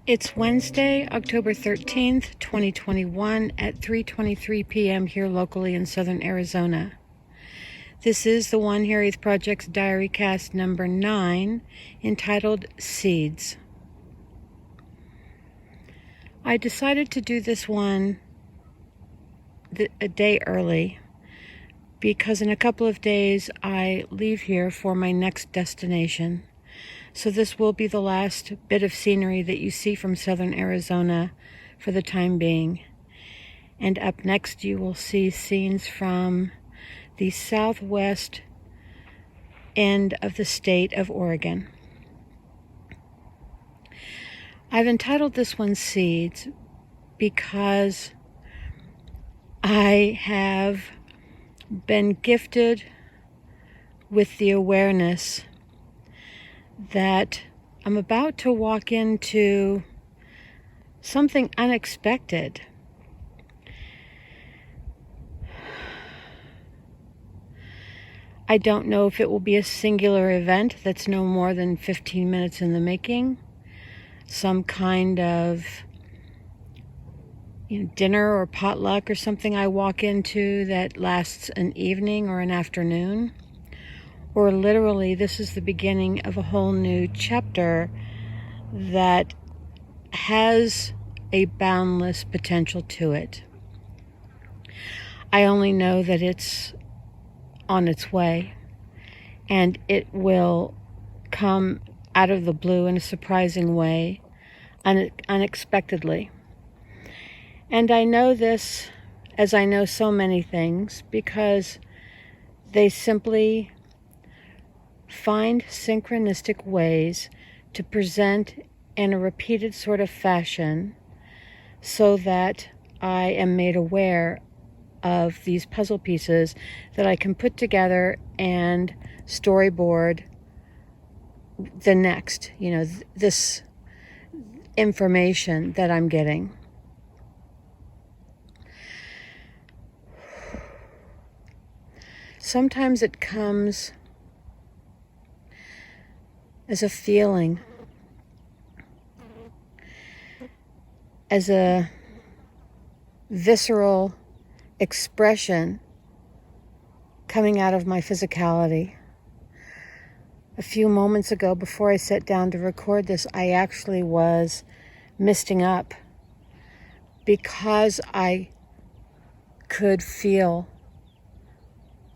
It's Wednesday, October 13th, 2021 at 3:23 p.m. here locally in southern Arizona. This is the TheOneHiraethProject's DiaryCast number 9, entitled Seeds. I decided to do this one a day early because in a couple of days I leave here for my next destination. So this will be the last bit of scenery that you see from southern Arizona for the time being. And up next you will see scenes from the southwest end of the state of Oregon. I've entitled this one Seeds because I have been gifted with the awareness that I'm about to walk into something unexpected. I don't know if it will be a singular event that's no more than 15 minutes in the making, some kind of dinner or potluck or something I walk into that lasts an evening or an afternoon. Or literally, this is the beginning of a whole new chapter that has a boundless potential to it. I only know that it's on its way, and it will come out of the blue in a surprising way, unexpectedly. And I know this, as I know so many things, because they simply find synchronistic ways to present in a repeated sort of fashion so that I am made aware of these puzzle pieces that I can put together and storyboard the next, this information that I'm getting. Sometimes it comes as a feeling, as a visceral expression coming out of my physicality. A few moments ago, before I sat down to record this, I actually was misting up because I could feel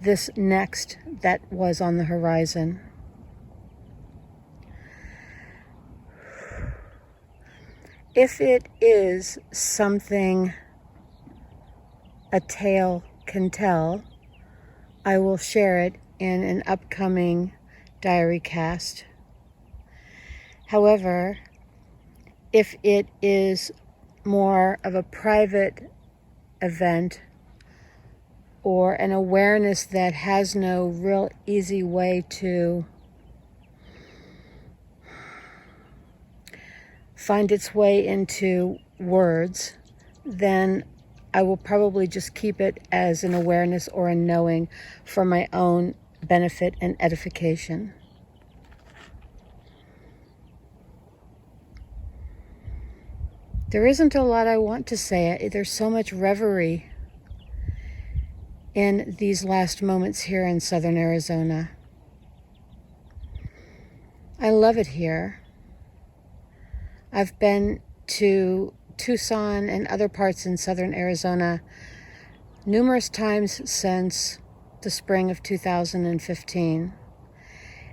this next that was on the horizon. If it is something a tale can tell, I will share it in an upcoming diary cast. However, if it is more of a private event or an awareness that has no real easy way to find its way into words, then I will probably just keep it as an awareness or a knowing for my own benefit and edification. There isn't a lot I want to say. There's so much reverie in these last moments here in southern Arizona. I love it here. I've been to Tucson and other parts in southern Arizona numerous times since the spring of 2015,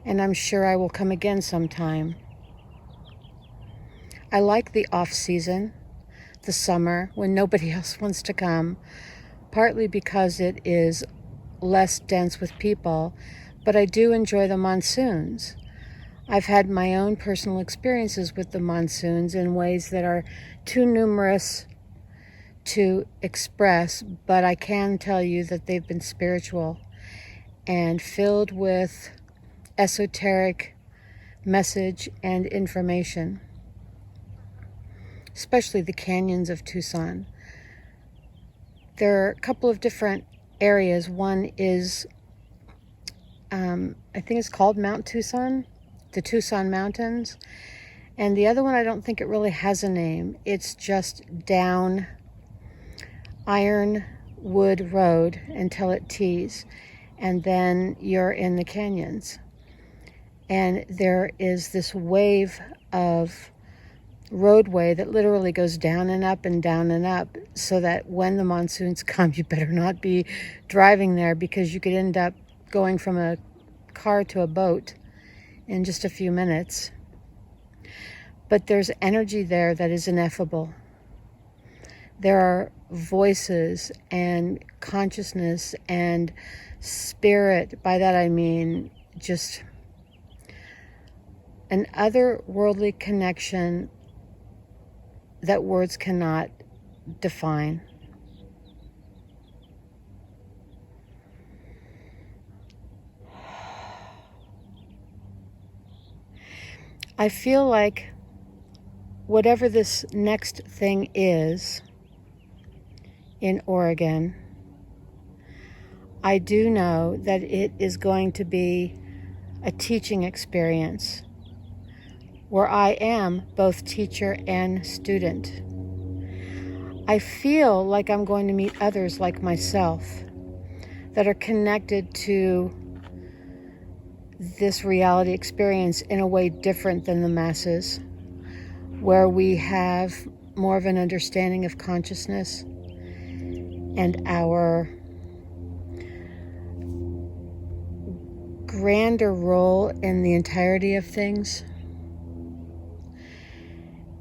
and I'm sure I will come again sometime. I like the off-season, the summer, when nobody else wants to come, partly because it is less dense with people, but I do enjoy the monsoons. I've had my own personal experiences with the monsoons in ways that are too numerous to express, but I can tell you that they've been spiritual and filled with esoteric message and information, especially the canyons of Tucson. There are a couple of different areas. One is, I think it's called Mount Tucson, the Tucson Mountains, And the other one, I don't think it really has a name. It's just down Ironwood Road until it tees, and then you're in the canyons. And there is this wave of roadway that literally goes down and up and down and up, so that when the monsoons come, you better not be driving there, because you could end up going from a car to a boat in just a few minutes. But there's energy there that is ineffable. There are voices and consciousness and spirit. By that I mean just an otherworldly connection that words cannot define. I feel like whatever this next thing is in Oregon, I do know that it is going to be a teaching experience where I am both teacher and student. I feel like I'm going to meet others like myself that are connected to this reality experience in a way different than the masses, where we have more of an understanding of consciousness and our grander role in the entirety of things,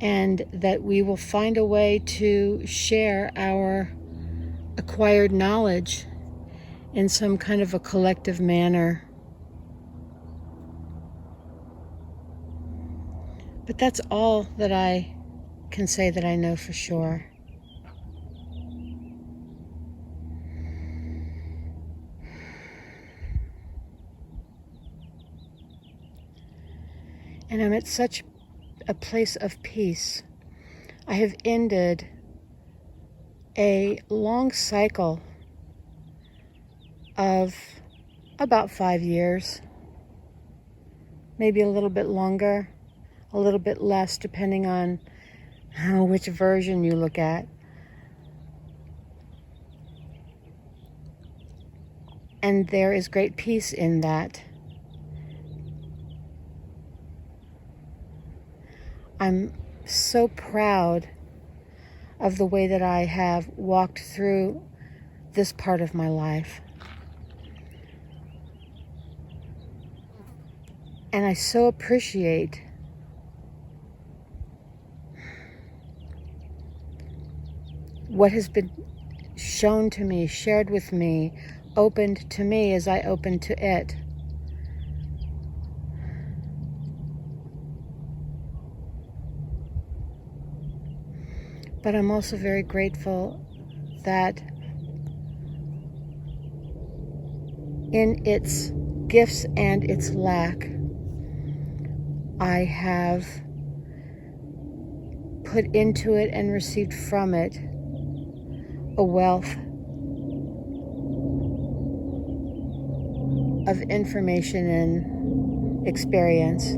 and that we will find a way to share our acquired knowledge in some kind of a collective manner. But that's all that I can say that I know for sure. And I'm at such a place of peace. I have ended a long cycle of about 5 years, maybe a little bit longer, a little bit less, depending on which version you look at. And there is great peace in that. I'm so proud of the way that I have walked through this part of my life. And I so appreciate what has been shown to me, shared with me, opened to me as I opened to it. But I'm also very grateful that in its gifts and its lack, I have put into it and received from it a wealth of information and experience.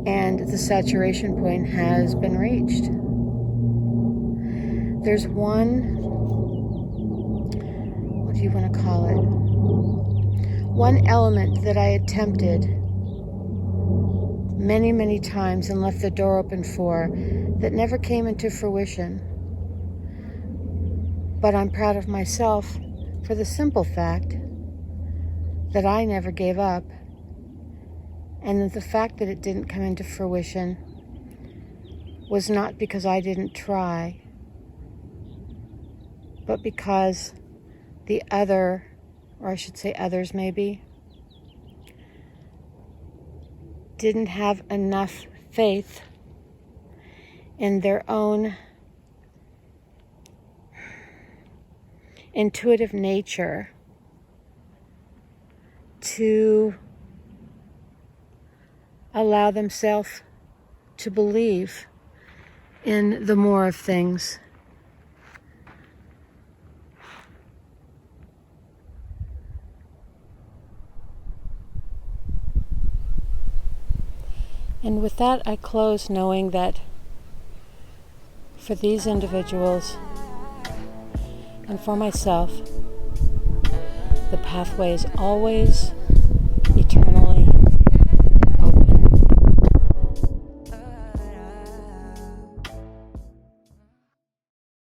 And the saturation point has been reached. There's what do you want to call it? One element that I attempted many, many times and left the door open for, that never came into fruition. But I'm proud of myself for the simple fact that I never gave up. And that the fact that it didn't come into fruition was not because I didn't try, but because the other, or I should say others maybe, didn't have enough faith in their own intuitive nature to allow themselves to believe in the more of things. And with that, I close knowing that for these individuals and for myself, the pathway is always